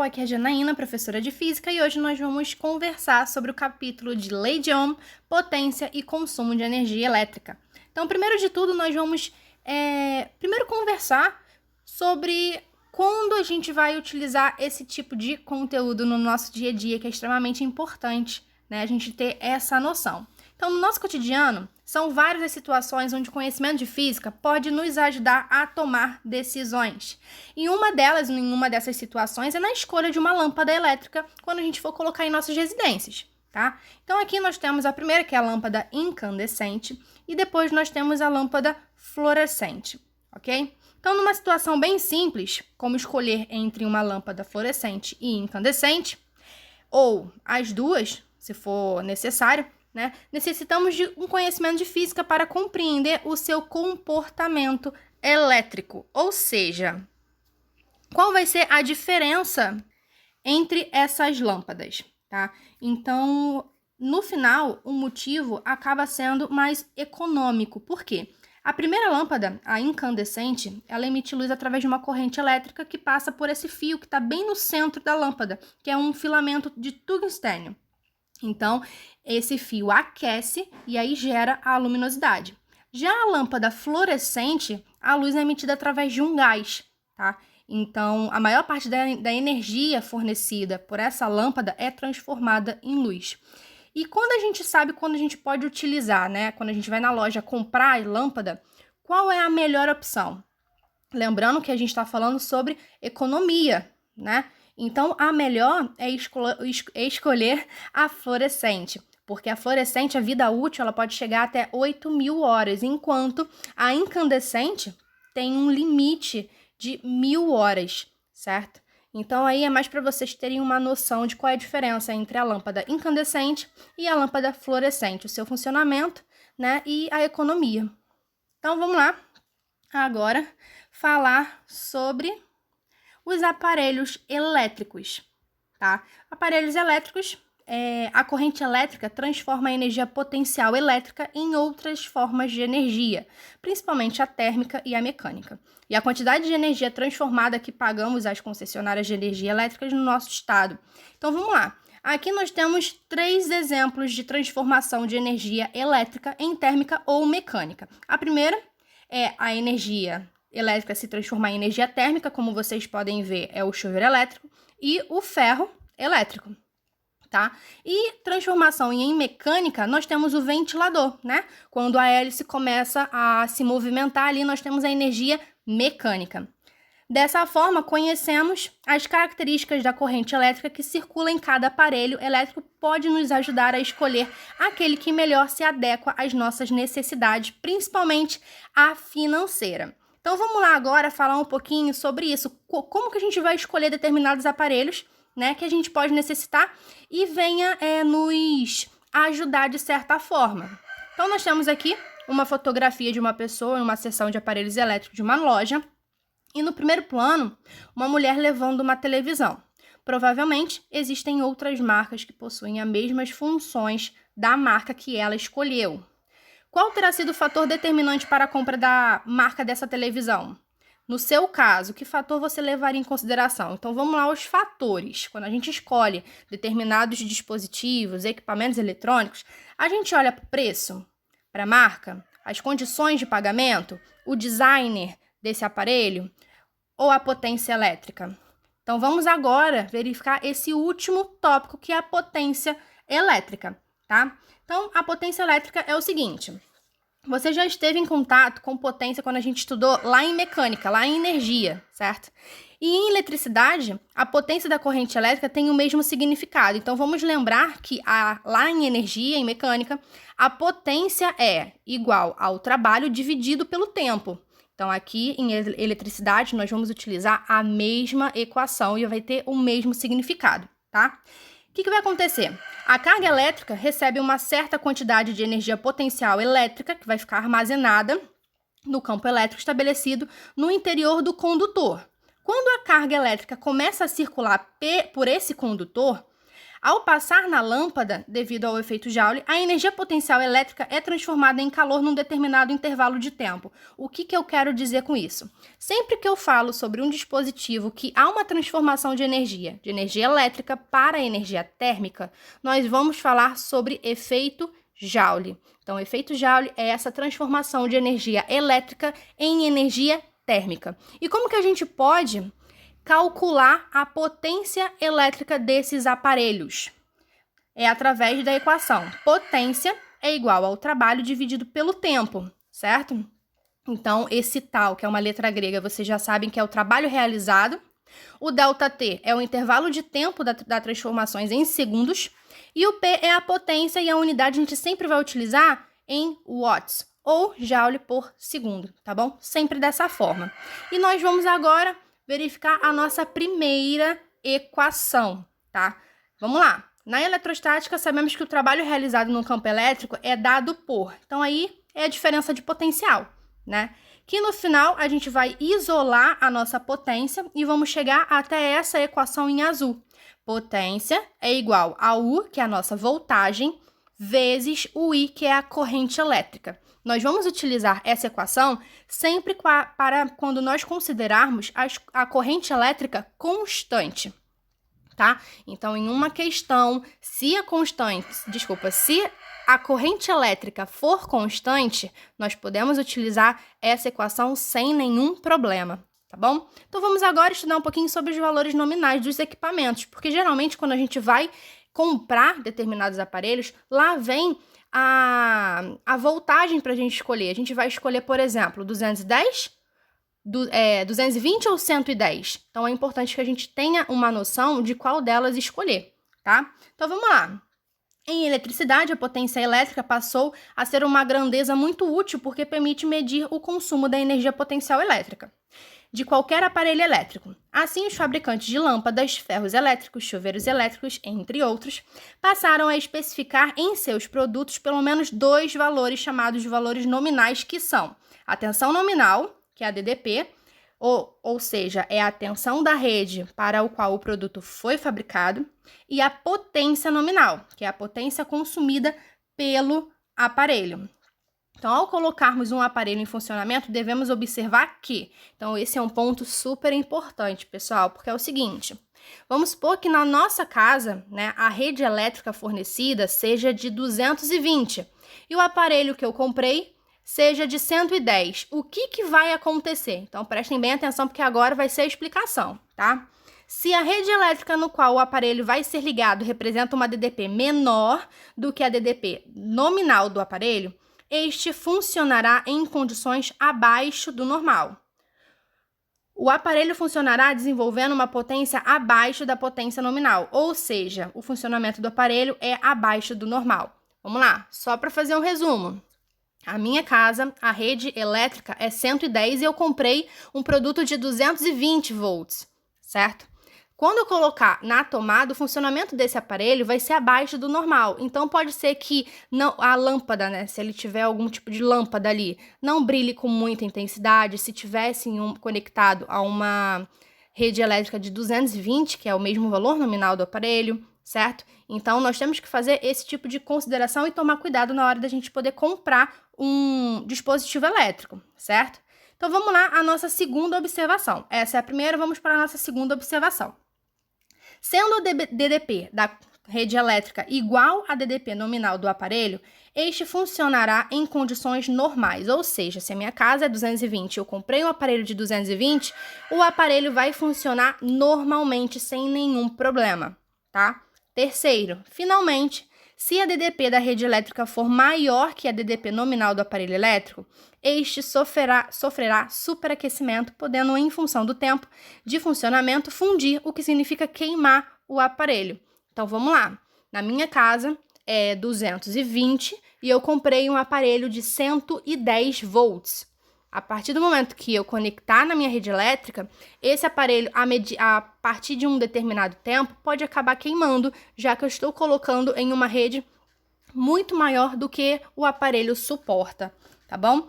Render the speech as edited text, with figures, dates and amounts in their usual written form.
Aqui é a Janaína, professora de Física, e hoje nós vamos conversar sobre o capítulo de Lei de Ohm, potência e consumo de energia elétrica. Então, primeiro de tudo, nós vamos primeiro conversar sobre quando a gente vai utilizar esse tipo de conteúdo no nosso dia a dia, que é extremamente importante, né, a gente ter essa noção. Então, no nosso cotidiano, são várias as situações onde o conhecimento de física pode nos ajudar a tomar decisões. E uma dessas situações é na escolha de uma lâmpada elétrica quando a gente for colocar em nossas residências, tá? Então, aqui nós temos a primeira, que é a lâmpada incandescente, e depois nós temos a lâmpada fluorescente, ok? Então, numa situação bem simples, como escolher entre uma lâmpada fluorescente e incandescente, ou as duas, se for necessário, né? Necessitamos de um conhecimento de física para compreender o seu comportamento elétrico, ou seja, qual vai ser a diferença entre essas lâmpadas, tá? Então, no final, o motivo acaba sendo mais econômico. Por quê? A primeira lâmpada, a incandescente, ela emite luz através de uma corrente elétrica que passa por esse fio que está bem no centro da lâmpada, que é um filamento de tungstênio. Então, esse fio aquece e aí gera a luminosidade. Já a lâmpada fluorescente, a luz é emitida através de um gás, tá? Então, a maior parte da energia fornecida por essa lâmpada é transformada em luz. E quando a gente pode utilizar, né? Quando a gente vai na loja comprar a lâmpada, qual é a melhor opção? Lembrando que a gente está falando sobre economia, né? Então, a melhor é escolher a fluorescente, porque a fluorescente, a vida útil, ela pode chegar até 8.000 horas, enquanto a incandescente tem um limite de 1.000 horas, certo? Então, aí é mais para vocês terem uma noção de qual é a diferença entre a lâmpada incandescente e a lâmpada fluorescente, o seu funcionamento, né, e a economia. Então, vamos lá, agora, falar sobre os aparelhos elétricos, tá? Aparelhos elétricos, a corrente elétrica transforma a energia potencial elétrica em outras formas de energia, principalmente a térmica e a mecânica. E a quantidade de energia transformada que pagamos às concessionárias de energia elétrica no nosso estado. Então, vamos lá. Aqui nós temos 3 exemplos de transformação de energia elétrica em térmica ou mecânica. A primeira é a energia elétrica se transformar em energia térmica, como vocês podem ver, é o chuveiro elétrico e o ferro elétrico, tá? E transformação em mecânica, nós temos o ventilador, né? Quando a hélice começa a se movimentar ali, nós temos a energia mecânica. Dessa forma, conhecemos as características da corrente elétrica que circula em cada aparelho elétrico, pode nos ajudar a escolher aquele que melhor se adequa às nossas necessidades, principalmente a financeira. Então, vamos lá agora falar um pouquinho sobre isso, como que a gente vai escolher determinados aparelhos, né, que a gente pode necessitar e venha nos ajudar de certa forma. Então, nós temos aqui uma fotografia de uma pessoa em uma seção de aparelhos elétricos de uma loja e no primeiro plano, uma mulher levando uma televisão. Provavelmente, existem outras marcas que possuem as mesmas funções da marca que ela escolheu. Qual terá sido o fator determinante para a compra da marca dessa televisão? No seu caso, que fator você levaria em consideração? Então, vamos lá aos fatores. Quando a gente escolhe determinados dispositivos, equipamentos eletrônicos, a gente olha para o preço, para a marca, as condições de pagamento, o designer desse aparelho ou a potência elétrica. Então, vamos agora verificar esse último tópico, que é a potência elétrica, tá? Então, a potência elétrica é o seguinte: você já esteve em contato com potência quando a gente estudou lá em mecânica, lá em energia, certo? E em eletricidade, a potência da corrente elétrica tem o mesmo significado. Então, vamos lembrar que lá em energia, em mecânica, a potência é igual ao trabalho dividido pelo tempo. Então, aqui em eletricidade, nós vamos utilizar a mesma equação e vai ter o mesmo significado, tá? O que vai acontecer? A carga elétrica recebe uma certa quantidade de energia potencial elétrica que vai ficar armazenada no campo elétrico estabelecido no interior do condutor. Quando a carga elétrica começa a circular por esse condutor, Ao passar na lâmpada, devido ao efeito Joule, a energia potencial elétrica é transformada em calor num determinado intervalo de tempo. O que eu quero dizer com isso? Sempre que eu falo sobre um dispositivo que há uma transformação de energia elétrica para energia térmica, nós vamos falar sobre efeito Joule. Então, o efeito Joule é essa transformação de energia elétrica em energia térmica. E como que a gente pode calcular a potência elétrica desses aparelhos? É através da equação. Potência é igual ao trabalho dividido pelo tempo, certo? Então, esse tal, que é uma letra grega, vocês já sabem que é o trabalho realizado. O ΔT é o intervalo de tempo das transformações em segundos. E o P é a potência e a unidade a gente sempre vai utilizar em watts, ou joule por segundo, tá bom? Sempre dessa forma. E nós vamos agora verificar a nossa primeira equação, tá? Vamos lá. Na eletrostática, sabemos que o trabalho realizado no campo elétrico é dado por... Então, aí é a diferença de potencial, né? Que no final, a gente vai isolar a nossa potência e vamos chegar até essa equação em azul. Potência é igual a U, que é a nossa voltagem, vezes o I, que é a corrente elétrica. Nós vamos utilizar essa equação sempre para quando nós considerarmos a corrente elétrica constante, tá? Então, em uma questão, se a corrente elétrica for constante, nós podemos utilizar essa equação sem nenhum problema, tá bom? Então, vamos agora estudar um pouquinho sobre os valores nominais dos equipamentos, porque geralmente quando a gente vai comprar determinados aparelhos, lá vem a voltagem para a gente escolher. A gente vai escolher, por exemplo, 210, 220 ou 110. Então, é importante que a gente tenha uma noção de qual delas escolher, tá? Então, vamos lá. Em eletricidade, a potência elétrica passou a ser uma grandeza muito útil porque permite medir o consumo da energia potencial elétrica de qualquer aparelho elétrico. Assim, os fabricantes de lâmpadas, ferros elétricos, chuveiros elétricos, entre outros, passaram a especificar em seus produtos pelo menos dois valores chamados de valores nominais, que são a tensão nominal, que é a DDP, ou seja, é a tensão da rede para o qual o produto foi fabricado, e a potência nominal, que é a potência consumida pelo aparelho. Então, ao colocarmos um aparelho em funcionamento, devemos observar que... Então, esse é um ponto super importante, pessoal, porque é o seguinte... Vamos supor que na nossa casa, né, a rede elétrica fornecida seja de 220 e o aparelho que eu comprei seja de 110. O que vai acontecer? Então, prestem bem atenção, porque agora vai ser a explicação, tá? Se a rede elétrica no qual o aparelho vai ser ligado representa uma DDP menor do que a DDP nominal do aparelho, este funcionará em condições abaixo do normal. O aparelho funcionará desenvolvendo uma potência abaixo da potência nominal, ou seja, o funcionamento do aparelho é abaixo do normal. Vamos lá, só para fazer um resumo. A minha casa, a rede elétrica é 110 e eu comprei um produto de 220 volts, certo? Quando eu colocar na tomada, o funcionamento desse aparelho vai ser abaixo do normal. Então, pode ser que a lâmpada, né, se ele tiver algum tipo de lâmpada ali, não brilhe com muita intensidade. Se tivesse conectado a uma rede elétrica de 220, que é o mesmo valor nominal do aparelho, certo? Então, nós temos que fazer esse tipo de consideração e tomar cuidado na hora da gente poder comprar um dispositivo elétrico, certo? Então, vamos lá, a nossa segunda observação. Essa é a primeira, vamos para a nossa segunda observação. Sendo o DDP da rede elétrica igual a DDP nominal do aparelho, este funcionará em condições normais, ou seja, se a minha casa é 220 e eu comprei um aparelho de 220, o aparelho vai funcionar normalmente, sem nenhum problema, tá? Terceiro, finalmente, se a DDP da rede elétrica for maior que a DDP nominal do aparelho elétrico, este sofrerá superaquecimento, podendo, em função do tempo de funcionamento, fundir, o que significa queimar o aparelho. Então, vamos lá. Na minha casa é 220 e eu comprei um aparelho de 110 volts. A partir do momento que eu conectar na minha rede elétrica, esse aparelho, a partir de um determinado tempo, pode acabar queimando, já que eu estou colocando em uma rede muito maior do que o aparelho suporta, tá bom?